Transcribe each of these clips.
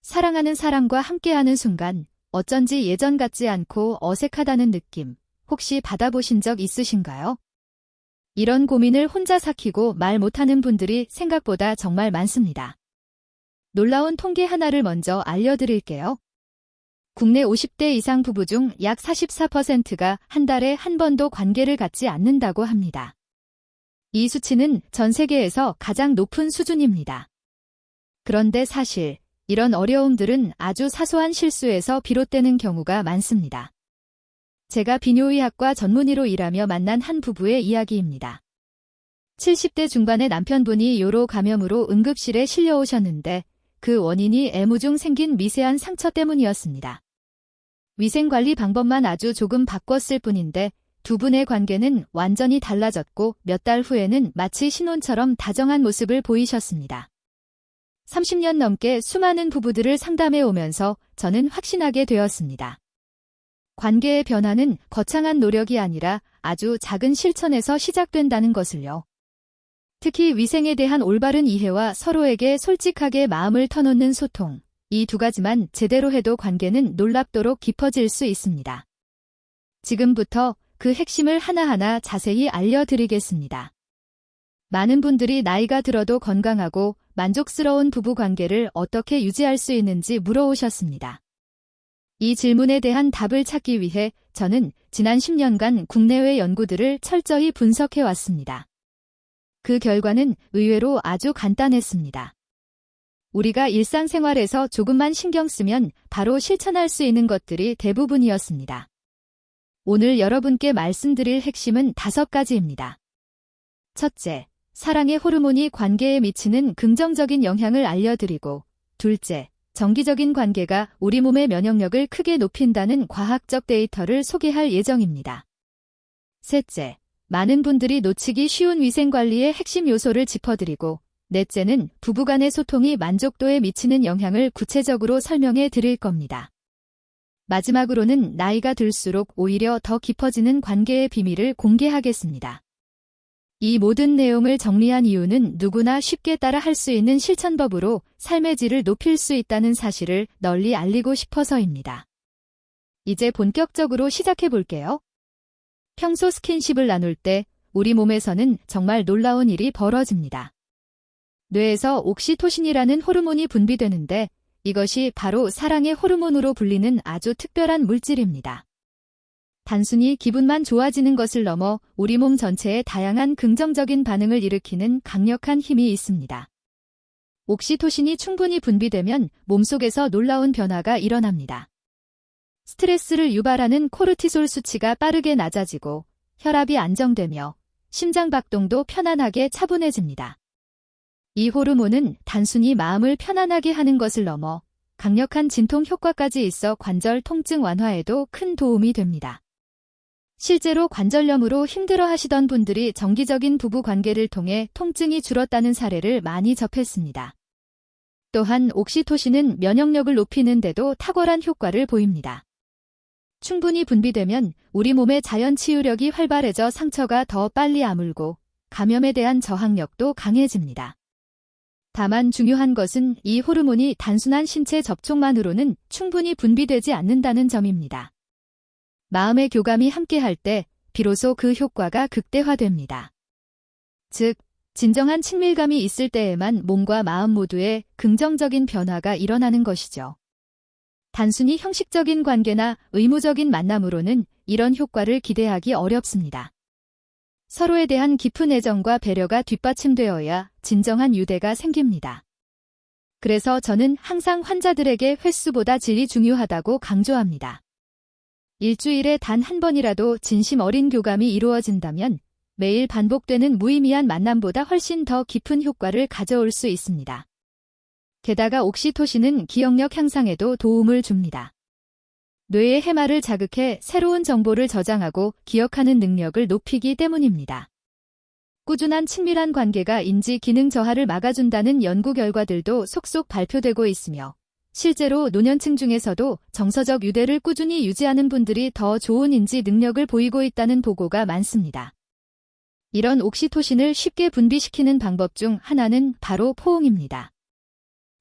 사랑하는 사람과 함께하는 순간 어쩐지 예전 같지 않고 어색하다는 느낌 혹시 받아보신 적 있으신가요? 이런 고민을 혼자 삭히고 말 못하는 분들이 생각보다 정말 많습니다. 놀라운 통계 하나를 먼저 알려드릴게요. 국내 50대 이상 부부 중 약 44%가 한 달에 한 번도 관계를 갖지 않는다고 합니다. 이 수치는 전 세계에서 가장 높은 수준입니다. 그런데 사실 이런 어려움들은 아주 사소한 실수에서 비롯되는 경우가 많습니다. 제가 비뇨의학과 전문의로 일하며 만난 한 부부의 이야기입니다. 70대 중반의 남편분이 요로 감염으로 응급실에 실려오셨는데 그 원인이 애무 중 생긴 미세한 상처 때문이었습니다. 위생관리 방법만 아주 조금 바꿨을 뿐인데 두 분의 관계는 완전히 달라졌고 몇 달 후에는 마치 신혼처럼 다정한 모습을 보이셨습니다. 30년 넘게 수많은 부부들을 상담해 오면서 저는 확신하게 되었습니다. 관계의 변화는 거창한 노력이 아니라 아주 작은 실천에서 시작된다는 것을요. 특히 위생에 대한 올바른 이해와 서로에게 솔직하게 마음을 터놓는 소통, 이 두 가지만 제대로 해도 관계는 놀랍도록 깊어질 수 있습니다. 지금부터 그 핵심을 하나하나 자세히 알려드리겠습니다. 많은 분들이 나이가 들어도 건강하고 만족스러운 부부 관계를 어떻게 유지할 수 있는지 물어오셨습니다. 이 질문에 대한 답을 찾기 위해 저는 지난 10년간 국내외 연구들을 철저히 분석해 왔습니다. 그 결과는 의외로 아주 간단했습니다. 우리가 일상생활에서 조금만 신경 쓰면 바로 실천할 수 있는 것들이 대부분이었습니다. 오늘 여러분께 말씀드릴 핵심은 5가지입니다. 첫째, 사랑의 호르몬이 관계에 미치는 긍정적인 영향을 알려드리고, 둘째, 정기적인 관계가 우리 몸의 면역력을 크게 높인다는 과학적 데이터를 소개할 예정입니다. 셋째, 많은 분들이 놓치기 쉬운 위생관리의 핵심 요소를 짚어드리고, 넷째는 부부간의 소통이 만족도에 미치는 영향을 구체적으로 설명해 드릴 겁니다. 마지막으로는 나이가 들수록 오히려 더 깊어지는 관계의 비밀을 공개하겠습니다. 이 모든 내용을 정리한 이유는 누구나 쉽게 따라 할 수 있는 실천법으로 삶의 질을 높일 수 있다는 사실을 널리 알리고 싶어서입니다. 이제 본격적으로 시작해 볼게요. 평소 스킨십을 나눌 때 우리 몸에서는 정말 놀라운 일이 벌어집니다. 뇌에서 옥시토신이라는 호르몬이 분비되는데 이것이 바로 사랑의 호르몬으로 불리는 아주 특별한 물질입니다. 단순히 기분만 좋아지는 것을 넘어 우리 몸 전체에 다양한 긍정적인 반응을 일으키는 강력한 힘이 있습니다. 옥시토신이 충분히 분비되면 몸속에서 놀라운 변화가 일어납니다. 스트레스를 유발하는 코르티솔 수치가 빠르게 낮아지고 혈압이 안정되며 심장 박동도 편안하게 차분해집니다. 이 호르몬은 단순히 마음을 편안하게 하는 것을 넘어 강력한 진통 효과까지 있어 관절 통증 완화에도 큰 도움이 됩니다. 실제로 관절염으로 힘들어하시던 분들이 정기적인 부부 관계를 통해 통증이 줄었다는 사례를 많이 접했습니다. 또한 옥시토신은 면역력을 높이는 데도 탁월한 효과를 보입니다. 충분히 분비되면 우리 몸의 자연 치유력이 활발해져 상처가 더 빨리 아물고 감염에 대한 저항력도 강해집니다. 다만 중요한 것은 이 호르몬이 단순한 신체 접촉만으로는 충분히 분비되지 않는다는 점입니다. 마음의 교감이 함께할 때 비로소 그 효과가 극대화됩니다. 즉, 진정한 친밀감이 있을 때에만 몸과 마음 모두에 긍정적인 변화가 일어나는 것이죠. 단순히 형식적인 관계나 의무적인 만남으로는 이런 효과를 기대하기 어렵습니다. 서로에 대한 깊은 애정과 배려가 뒷받침되어야 진정한 유대가 생깁니다. 그래서 저는 항상 환자들에게 횟수보다 질이 중요하다고 강조합니다. 일주일에 단 한 번이라도 진심 어린 교감이 이루어진다면 매일 반복되는 무의미한 만남보다 훨씬 더 깊은 효과를 가져올 수 있습니다. 게다가 옥시토신은 기억력 향상에도 도움을 줍니다. 뇌의 해마를 자극해 새로운 정보를 저장하고 기억하는 능력을 높이기 때문입니다. 꾸준한 친밀한 관계가 인지 기능 저하를 막아준다는 연구 결과들도 속속 발표되고 있으며 실제로 노년층 중에서도 정서적 유대를 꾸준히 유지하는 분들이 더 좋은 인지 능력을 보이고 있다는 보고가 많습니다. 이런 옥시토신을 쉽게 분비시키는 방법 중 하나는 바로 포옹입니다.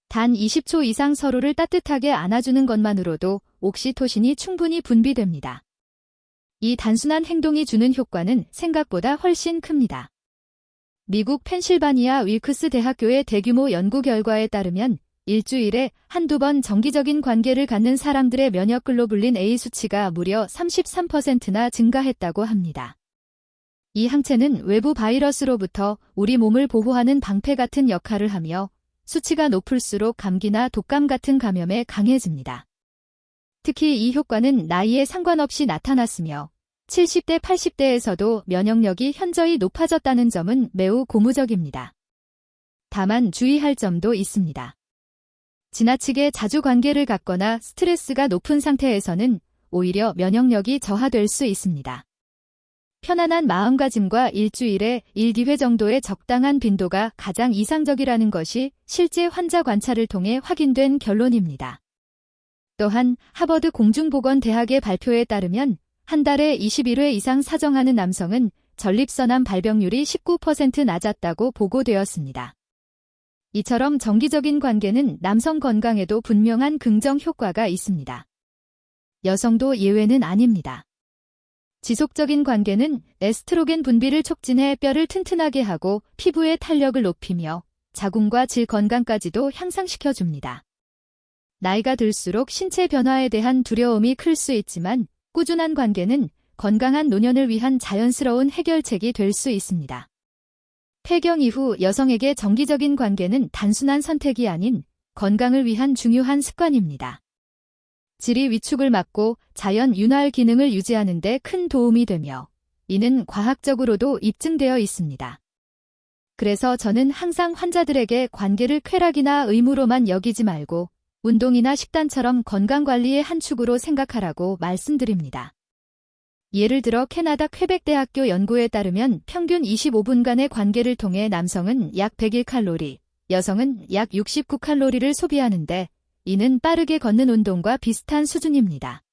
단 20초 이상 서로를 따뜻하게 안아주는 것만으로도 옥시토신이 충분히 분비됩니다. 이 단순한 행동이 주는 효과는 생각보다 훨씬 큽니다. 미국 펜실바니아 윌크스 대학교의 대규모 연구 결과에 따르면 일주일에 한두 번 정기적인 관계를 갖는 사람들의 면역글로불린 A 수치가 무려 33%나 증가했다고 합니다. 이 항체는 외부 바이러스로부터 우리 몸을 보호하는 방패 같은 역할을 하며 수치가 높을수록 감기나 독감 같은 감염에 강해집니다. 특히 이 효과는 나이에 상관없이 나타났으며 70대, 80대에서도 면역력이 현저히 높아졌다는 점은 매우 고무적입니다. 다만 주의할 점도 있습니다. 지나치게 자주 관계를 갖거나 스트레스가 높은 상태에서는 오히려 면역력이 저하될 수 있습니다. 편안한 마음가짐과 일주일에 1~2회 정도의 적당한 빈도가 가장 이상적이라는 것이 실제 환자 관찰을 통해 확인된 결론입니다. 또한 하버드 공중보건대학의 발표에 따르면 한 달에 21회 이상 사정하는 남성은 전립선암 발병률이 19% 낮았다고 보고되었습니다. 이처럼 정기적인 관계는 남성 건강에도 분명한 긍정 효과가 있습니다. 여성도 예외는 아닙니다. 지속적인 관계는 에스트로겐 분비를 촉진해 뼈를 튼튼하게 하고 피부의 탄력을 높이며 자궁과 질 건강까지도 향상시켜줍니다. 나이가 들수록 신체 변화에 대한 두려움이 클 수 있지만 꾸준한 관계는 건강한 노년을 위한 자연스러운 해결책이 될 수 있습니다. 폐경 이후 여성에게 정기적인 관계는 단순한 선택이 아닌 건강을 위한 중요한 습관입니다. 질이 위축을 막고 자연 윤활 기능을 유지하는 데 큰 도움이 되며 이는 과학적으로도 입증되어 있습니다. 그래서 저는 항상 환자들에게 관계를 쾌락이나 의무로만 여기지 말고 운동이나 식단처럼 건강관리의 한 축으로 생각하라고 말씀드립니다. 예를 들어 캐나다 퀘벡대학교 연구에 따르면 평균 25분간의 관계를 통해 남성은 약 101칼로리, 여성은 약 69칼로리를 소비하는데 이는 빠르게 걷는 운동과 비슷한 수준입니다.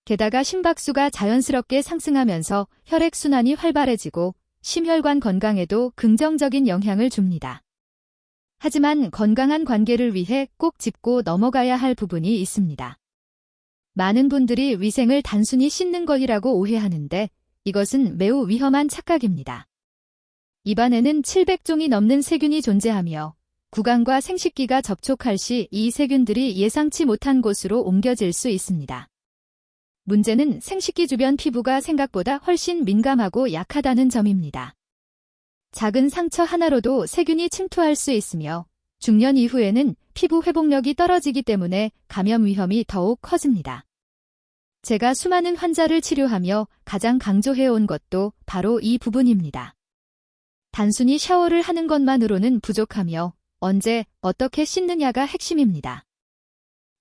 게다가 심박수가 자연스럽게 상승하면서 혈액순환이 활발해지고 심혈관 건강에도 긍정적인 영향을 줍니다. 하지만 건강한 관계를 위해 꼭 짚고 넘어가야 할 부분이 있습니다. 많은 분들이 위생을 단순히 씻는 것이라고 오해하는데 이것은 매우 위험한 착각입니다. 입안에는 700종이 넘는 세균이 존재하며 구강과 생식기가 접촉할 시 이 세균들이 예상치 못한 곳으로 옮겨질 수 있습니다. 문제는 생식기 주변 피부가 생각보다 훨씬 민감하고 약하다는 점입니다. 작은 상처 하나로도 세균이 침투할 수 있으며 중년 이후에는 피부 회복력이 떨어지기 때문에 감염 위험이 더욱 커집니다. 제가 수많은 환자를 치료하며 가장 강조해온 것도 바로 이 부분입니다. 단순히 샤워를 하는 것만으로는 부족하며 언제, 어떻게 씻느냐가 핵심입니다.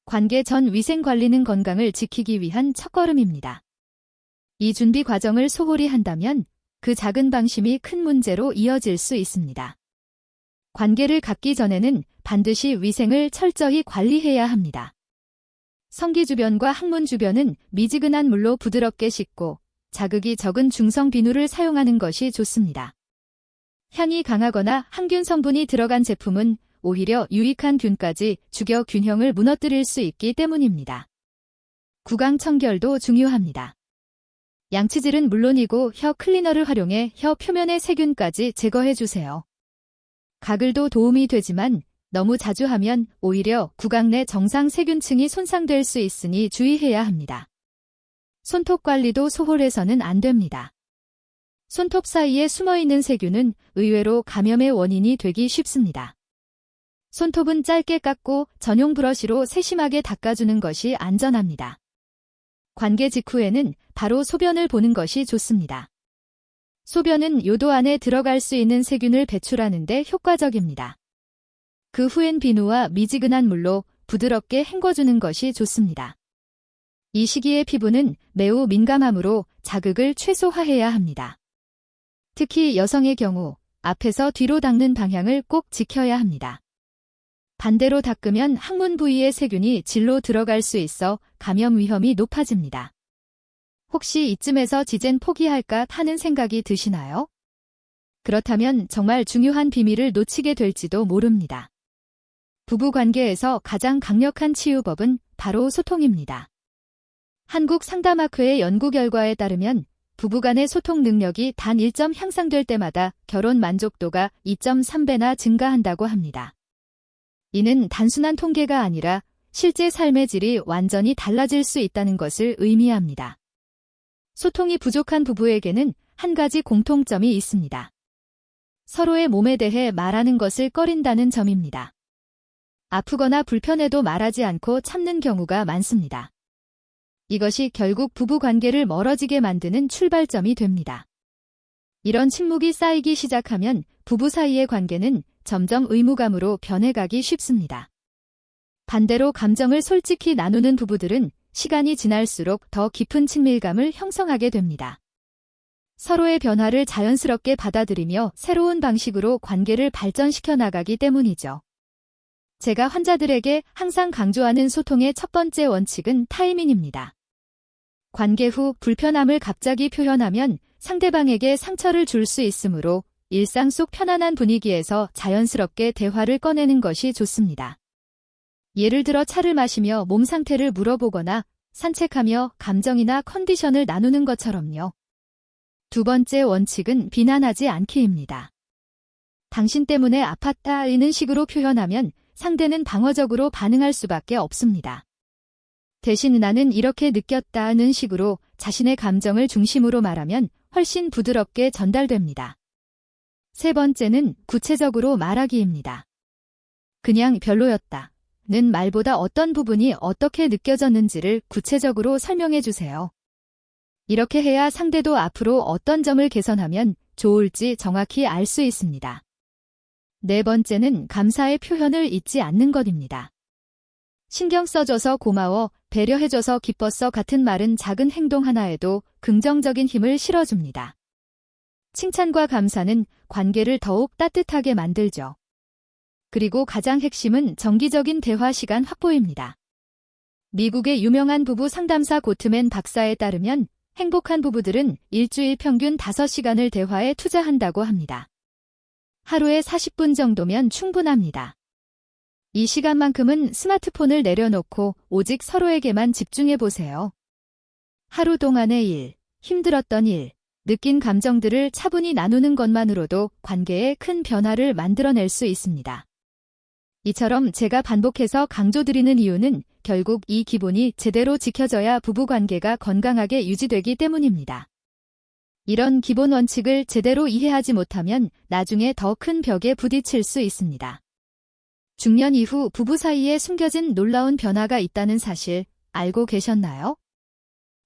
관계 전 위생 관리는 건강을 지키기 위한 첫걸음입니다. 이 준비 과정을 소홀히 한다면 그 작은 방심이 큰 문제로 이어질 수 있습니다. 관계를 갖기 전에는 반드시 위생을 철저히 관리해야 합니다. 성기 주변과 항문 주변은 미지근한 물로 부드럽게 씻고 자극이 적은 중성 비누를 사용하는 것이 좋습니다. 향이 강하거나 항균 성분이 들어간 제품은 오히려 유익한 균까지 죽여 균형을 무너뜨릴 수 있기 때문입니다. 구강 청결도 중요합니다. 양치질은 물론이고 혀 클리너를 활용해 혀 표면의 세균까지 제거해주세요. 가글도 도움이 되지만 너무 자주 하면 오히려 구강 내 정상 세균층이 손상될 수 있으니 주의해야 합니다. 손톱 관리도 소홀해서는 안 됩니다. 손톱 사이에 숨어있는 세균은 의외로 감염의 원인이 되기 쉽습니다. 손톱은 짧게 깎고 전용 브러쉬로 세심하게 닦아주는 것이 안전합니다. 관계 직후에는 바로 소변을 보는 것이 좋습니다. 소변은 요도 안에 들어갈 수 있는 세균을 배출하는 데 효과적입니다. 그 후엔 비누와 미지근한 물로 부드럽게 헹궈주는 것이 좋습니다. 이 시기의 피부는 매우 민감하므로 자극을 최소화해야 합니다. 특히 여성의 경우 앞에서 뒤로 닦는 방향을 꼭 지켜야 합니다. 반대로 닦으면 항문 부위의 세균이 질로 들어갈 수 있어 감염 위험이 높아집니다. 혹시 이쯤에서 지젠 포기할까 하는 생각이 드시나요? 그렇다면 정말 중요한 비밀을 놓치게 될지도 모릅니다. 부부관계에서 가장 강력한 치유법은 바로 소통입니다. 한국상담학회의 연구 결과에 따르면 부부간의 소통 능력이 단 1점 향상될 때마다 결혼 만족도가 2.3배나 증가한다고 합니다. 이는 단순한 통계가 아니라 실제 삶의 질이 완전히 달라질 수 있다는 것을 의미합니다. 소통이 부족한 부부에게는 한 가지 공통점이 있습니다. 서로의 몸에 대해 말하는 것을 꺼린다는 점입니다. 아프거나 불편해도 말하지 않고 참는 경우가 많습니다. 이것이 결국 부부 관계를 멀어지게 만드는 출발점이 됩니다. 이런 침묵이 쌓이기 시작하면 부부 사이의 관계는 점점 의무감으로 변해가기 쉽습니다. 반대로 감정을 솔직히 나누는 부부들은 시간이 지날수록 더 깊은 친밀감을 형성하게 됩니다. 서로의 변화를 자연스럽게 받아들이며 새로운 방식으로 관계를 발전시켜 나가기 때문이죠. 제가 환자들에게 항상 강조하는 소통의 첫 번째 원칙은 타이밍입니다. 관계 후 불편함을 갑자기 표현하면 상대방에게 상처를 줄 수 있으므로 일상 속 편안한 분위기에서 자연스럽게 대화를 꺼내는 것이 좋습니다. 예를 들어 차를 마시며 몸 상태를 물어보거나 산책하며 감정이나 컨디션을 나누는 것처럼요. 두 번째 원칙은 비난하지 않기입니다. 당신 때문에 아팠다는 식으로 표현하면 상대는 방어적으로 반응할 수밖에 없습니다. 대신 나는 이렇게 느꼈다는 식으로 자신의 감정을 중심으로 말하면 훨씬 부드럽게 전달됩니다. 세 번째는 구체적으로 말하기입니다. 그냥 별로였다. 는 말보다 어떤 부분이 어떻게 느껴졌는지를 구체적으로 설명해 주세요. 이렇게 해야 상대도 앞으로 어떤 점을 개선하면 좋을지 정확히 알 수 있습니다. 네 번째는 감사의 표현을 잊지 않는 것입니다. 신경 써줘서 고마워, 배려해줘서 기뻤어 같은 말은 작은 행동 하나에도 긍정적인 힘을 실어줍니다. 칭찬과 감사는 관계를 더욱 따뜻하게 만들죠. 그리고 가장 핵심은 정기적인 대화 시간 확보입니다. 미국의 유명한 부부 상담사 고트맨 박사에 따르면 행복한 부부들은 일주일 평균 5시간을 대화에 투자한다고 합니다. 하루에 40분 정도면 충분합니다. 이 시간만큼은 스마트폰을 내려놓고 오직 서로에게만 집중해 보세요. 하루 동안의 일, 힘들었던 일, 느낀 감정들을 차분히 나누는 것만으로도 관계에 큰 변화를 만들어낼 수 있습니다. 이처럼 제가 반복해서 강조드리는 이유는 결국 이 기본이 제대로 지켜져야 부부관계가 건강하게 유지되기 때문입니다. 이런 기본 원칙을 제대로 이해하지 못하면 나중에 더 큰 벽에 부딪힐 수 있습니다. 중년 이후 부부 사이에 숨겨진 놀라운 변화가 있다는 사실 알고 계셨나요?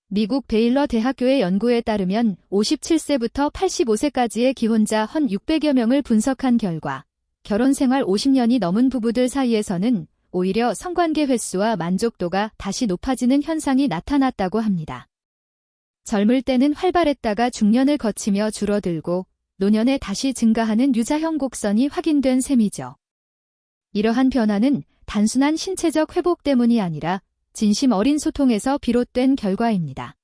미국 베일러 대학교의 연구에 따르면 57세부터 85세까지의 기혼자 1,600여 명을 분석한 결과 결혼 생활 50년이 넘은 부부들 사이에서는 오히려 성관계 횟수와 만족도가 다시 높아지는 현상이 나타났다고 합니다. 젊을 때는 활발했다가 중년을 거치며 줄어들고 노년에 다시 증가하는 유자형 곡선이 확인된 셈이죠. 이러한 변화는 단순한 신체적 회복 때문이 아니라 진심 어린 소통에서 비롯된 결과입니다.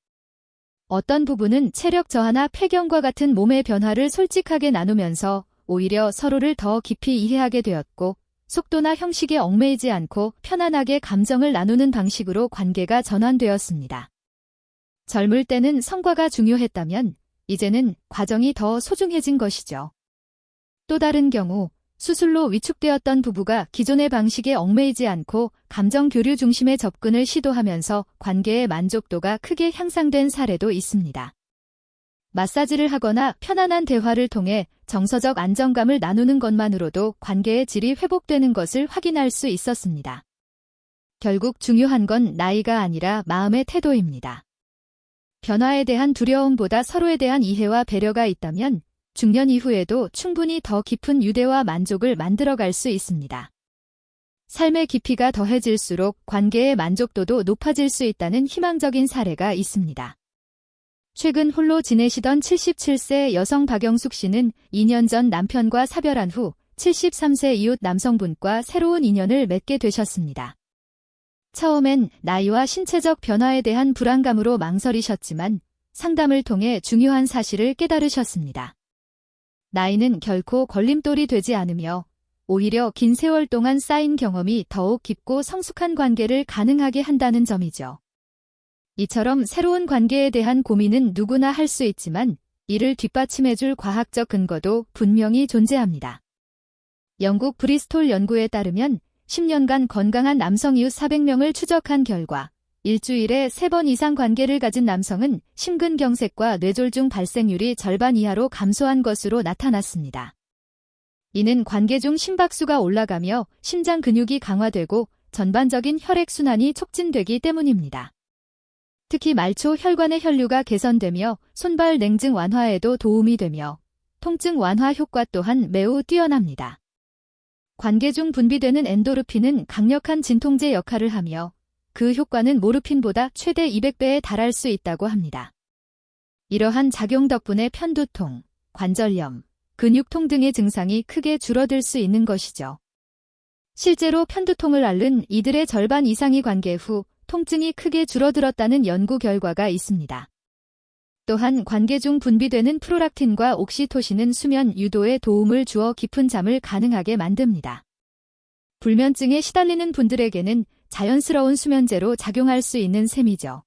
어떤 부부는 체력 저하나 폐경과 같은 몸의 변화를 솔직하게 나누면서 오히려 서로를 더 깊이 이해하게 되었고 속도나 형식에 얽매이지 않고 편안하게 감정을 나누는 방식으로 관계가 전환되었습니다. 젊을 때는 성과가 중요했다면 이제는 과정이 더 소중해진 것이죠. 또 다른 경우 수술로 위축되었던 부부가 기존의 방식에 얽매이지 않고 감정 교류 중심의 접근을 시도하면서 관계의 만족도가 크게 향상된 사례도 있습니다. 마사지를 하거나 편안한 대화를 통해 정서적 안정감을 나누는 것만으로도 관계의 질이 회복되는 것을 확인할 수 있었습니다. 결국 중요한 건 나이가 아니라 마음의 태도입니다. 변화에 대한 두려움보다 서로에 대한 이해와 배려가 있다면 중년 이후에도 충분히 더 깊은 유대와 만족을 만들어갈 수 있습니다. 삶의 깊이가 더해질수록 관계의 만족도도 높아질 수 있다는 희망적인 사례가 있습니다. 최근 홀로 지내시던 77세 여성 박영숙 씨는 2년 전 남편과 사별한 후 73세 이웃 남성분과 새로운 인연을 맺게 되셨습니다. 처음엔 나이와 신체적 변화에 대한 불안감으로 망설이셨지만 상담을 통해 중요한 사실을 깨달으셨습니다. 나이는 결코 걸림돌이 되지 않으며 오히려 긴 세월 동안 쌓인 경험이 더욱 깊고 성숙한 관계를 가능하게 한다는 점이죠. 이처럼 새로운 관계에 대한 고민은 누구나 할 수 있지만 이를 뒷받침해줄 과학적 근거도 분명히 존재합니다. 영국 브리스톨 연구에 따르면 10년간 건강한 남성 이웃 400명을 추적한 결과 일주일에 3번 이상 관계를 가진 남성은 심근경색과 뇌졸중 발생률이 절반 이하로 감소한 것으로 나타났습니다. 이는 관계 중 심박수가 올라가며 심장 근육이 강화되고 전반적인 혈액순환이 촉진되기 때문입니다. 특히 말초 혈관의 혈류가 개선되며 손발 냉증 완화에도 도움이 되며 통증 완화 효과 또한 매우 뛰어납니다. 관계 중 분비되는 엔도르핀은 강력한 진통제 역할을 하며 그 효과는 모르핀보다 최대 200배에 달할 수 있다고 합니다. 이러한 작용 덕분에 편두통, 관절염, 근육통 등의 증상이 크게 줄어들 수 있는 것이죠. 실제로 편두통을 앓는 이들의 절반 이상이 관계 후 통증이 크게 줄어들었다는 연구 결과가 있습니다. 또한 관계 중 분비되는 프로락틴과 옥시토신은 수면 유도에 도움을 주어 깊은 잠을 가능하게 만듭니다. 불면증에 시달리는 분들에게는 자연스러운 수면제로 작용할 수 있는 셈이죠.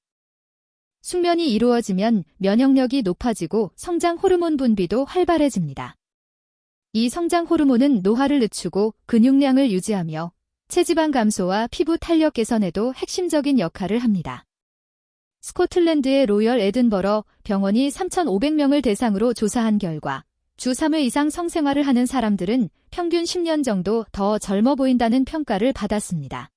숙면이 이루어지면 면역력이 높아지고 성장 호르몬 분비도 활발해집니다. 이 성장 호르몬은 노화를 늦추고 근육량을 유지하며 체지방 감소와 피부 탄력 개선에도 핵심적인 역할을 합니다. 스코틀랜드의 로열 에든버러 병원이 3,500명을 대상으로 조사한 결과 주 3회 이상 성생활을 하는 사람들은 평균 10년 정도 더 젊어 보인다는 평가를 받았습니다.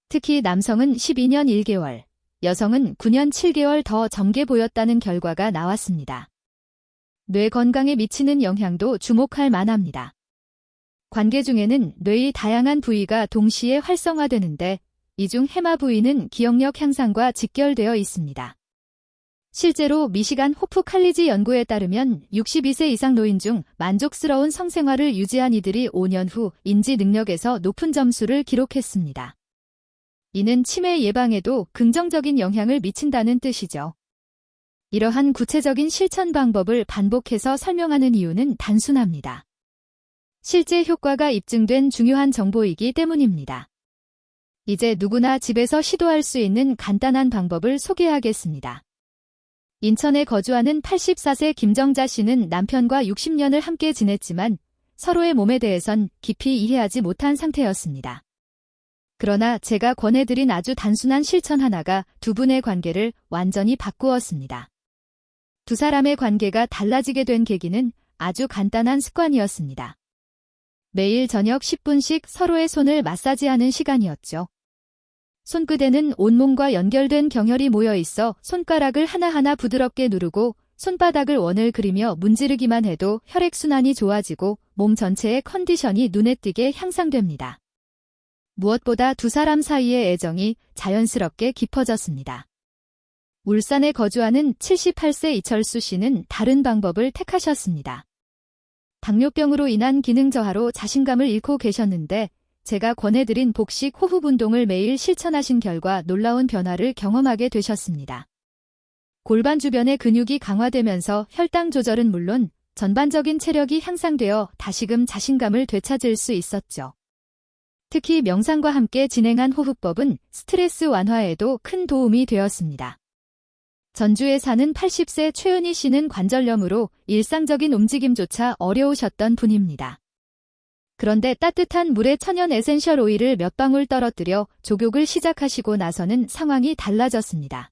특히 남성은 12년 1개월, 여성은 9년 7개월 더 젊게 보였다는 결과가 나왔습니다. 뇌 건강에 미치는 영향도 주목할 만합니다. 관계 중에는 뇌의 다양한 부위가 동시에 활성화되는데 이 중 해마 부위는 기억력 향상과 직결되어 있습니다. 실제로 미시간 호프 칼리지 연구에 따르면 62세 이상 노인 중 만족스러운 성생활을 유지한 이들이 5년 후 인지 능력에서 높은 점수를 기록했습니다. 이는 치매 예방에도 긍정적인 영향을 미친다는 뜻이죠. 이러한 구체적인 실천 방법을 반복해서 설명하는 이유는 단순합니다. 실제 효과가 입증된 중요한 정보이기 때문입니다. 이제 누구나 집에서 시도할 수 있는 간단한 방법을 소개하겠습니다. 인천에 거주하는 84세 김정자 씨는 남편과 60년을 함께 지냈지만 서로의 몸에 대해선 깊이 이해하지 못한 상태였습니다. 그러나 제가 권해드린 아주 단순한 실천 하나가 두 분의 관계를 완전히 바꾸었습니다. 두 사람의 관계가 달라지게 된 계기는 아주 간단한 습관이었습니다. 매일 저녁 10분씩 서로의 손을 마사지하는 시간이었죠. 손끝에는 온몸과 연결된 경혈이 모여 있어 손가락을 하나하나 부드럽게 누르고 손바닥을 원을 그리며 문지르기만 해도 혈액순환이 좋아지고 몸 전체의 컨디션이 눈에 띄게 향상됩니다. 무엇보다 두 사람 사이의 애정이 자연스럽게 깊어졌습니다. 울산에 거주하는 78세 이철수 씨는 다른 방법을 택하셨습니다. 당뇨병으로 인한 기능 저하로 자신감을 잃고 계셨는데 제가 권해드린 복식 호흡 운동을 매일 실천하신 결과 놀라운 변화를 경험하게 되셨습니다. 골반 주변의 근육이 강화되면서 혈당 조절은 물론 전반적인 체력이 향상되어 다시금 자신감을 되찾을 수 있었죠. 특히 명상과 함께 진행한 호흡법은 스트레스 완화에도 큰 도움이 되었습니다. 전주에 사는 80세 최은희 씨는 관절염으로 일상적인 움직임조차 어려우셨던 분입니다. 그런데 따뜻한 물에 천연 에센셜 오일을 몇 방울 떨어뜨려 족욕을 시작하시고 나서는 상황이 달라졌습니다.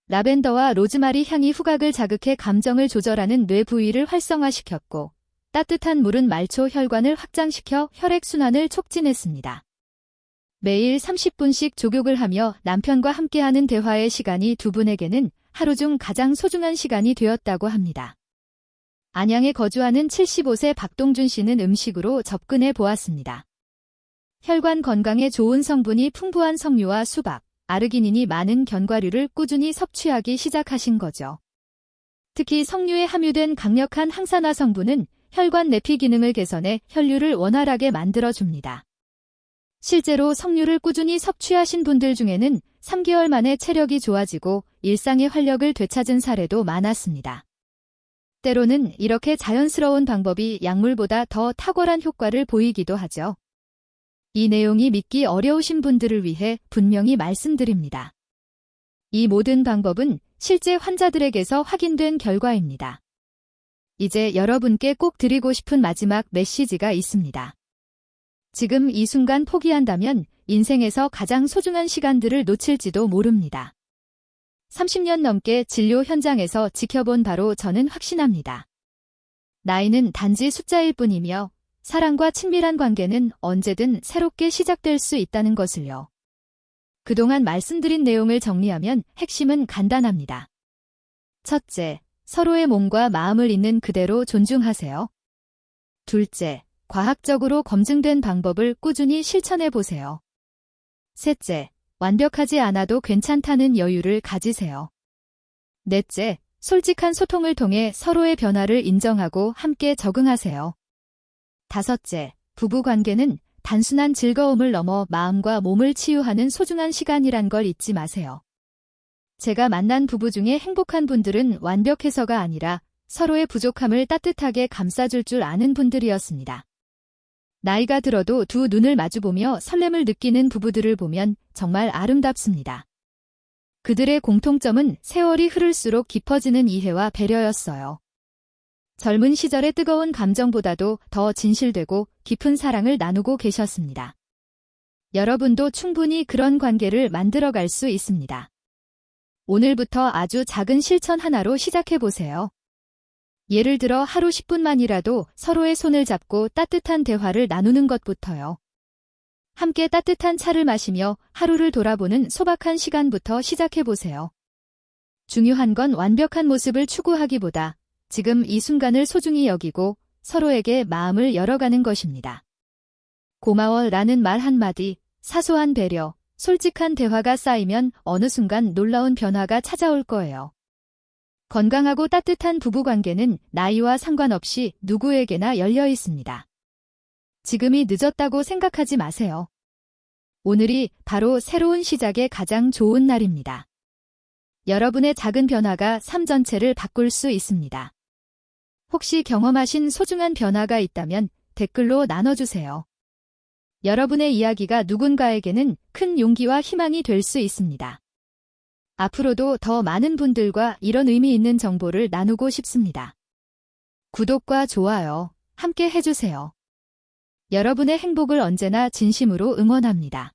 라벤더와 로즈마리 향이 후각을 자극해 감정을 조절하는 뇌 부위를 활성화시켰고 따뜻한 물은 말초 혈관을 확장시켜 혈액순환을 촉진했습니다. 매일 30분씩 족욕을 하며 남편과 함께하는 대화의 시간이 두 분에게는 하루 중 가장 소중한 시간이 되었다고 합니다. 안양에 거주하는 75세 박동준 씨는 음식으로 접근해 보았습니다. 혈관 건강에 좋은 성분이 풍부한 석류와 수박, 아르기닌이 많은 견과류를 꾸준히 섭취하기 시작하신 거죠. 특히 석류에 함유된 강력한 항산화 성분은 혈관 내피 기능을 개선해 혈류를 원활하게 만들어줍니다. 실제로 석류를 꾸준히 섭취하신 분들 중에는 3개월 만에 체력이 좋아지고 일상의 활력을 되찾은 사례도 많았습니다. 때로는 이렇게 자연스러운 방법이 약물보다 더 탁월한 효과를 보이기도 하죠. 이 내용이 믿기 어려우신 분들을 위해 분명히 말씀드립니다. 이 모든 방법은 실제 환자들에게서 확인된 결과입니다. 이제 여러분께 꼭 드리고 싶은 마지막 메시지가 있습니다. 지금 이 순간 포기한다면 인생에서 가장 소중한 시간들을 놓칠지도 모릅니다. 30년 넘게 진료 현장에서 지켜본 바로 저는 확신합니다. 나이는 단지 숫자일 뿐이며 사랑과 친밀한 관계는 언제든 새롭게 시작될 수 있다는 것을요. 그동안 말씀드린 내용을 정리하면 핵심은 간단합니다. 첫째, 서로의 몸과 마음을 있는 그대로 존중하세요. 둘째, 과학적으로 검증된 방법을 꾸준히 실천해 보세요. 셋째, 완벽하지 않아도 괜찮다는 여유를 가지세요. 넷째, 솔직한 소통을 통해 서로의 변화를 인정하고 함께 적응하세요. 다섯째, 부부 관계는 단순한 즐거움을 넘어 마음과 몸을 치유하는 소중한 시간이란 걸 잊지 마세요. 제가 만난 부부 중에 행복한 분들은 완벽해서가 아니라 서로의 부족함을 따뜻하게 감싸줄 줄 아는 분들이었습니다. 나이가 들어도 두 눈을 마주보며 설렘을 느끼는 부부들을 보면 정말 아름답습니다. 그들의 공통점은 세월이 흐를수록 깊어지는 이해와 배려였어요. 젊은 시절의 뜨거운 감정보다도 더 진실되고 깊은 사랑을 나누고 계셨습니다. 여러분도 충분히 그런 관계를 만들어갈 수 있습니다. 오늘부터 아주 작은 실천 하나로 시작해보세요. 예를 들어 하루 10분만이라도 서로의 손을 잡고 따뜻한 대화를 나누는 것부터요. 함께 따뜻한 차를 마시며 하루를 돌아보는 소박한 시간부터 시작해보세요. 중요한 건 완벽한 모습을 추구하기보다 지금 이 순간을 소중히 여기고 서로에게 마음을 열어가는 것입니다. 고마워 라는 말 한마디, 사소한 배려, 솔직한 대화가 쌓이면 어느 순간 놀라운 변화가 찾아올 거예요. 건강하고 따뜻한 부부관계는 나이와 상관없이 누구에게나 열려 있습니다. 지금이 늦었다고 생각하지 마세요. 오늘이 바로 새로운 시작의 가장 좋은 날입니다. 여러분의 작은 변화가 삶 전체를 바꿀 수 있습니다. 혹시 경험하신 소중한 변화가 있다면 댓글로 나눠주세요. 여러분의 이야기가 누군가에게는 큰 용기와 희망이 될 수 있습니다. 앞으로도 더 많은 분들과 이런 의미 있는 정보를 나누고 싶습니다. 구독과 좋아요 함께 해주세요. 여러분의 행복을 언제나 진심으로 응원합니다.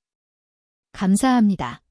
감사합니다.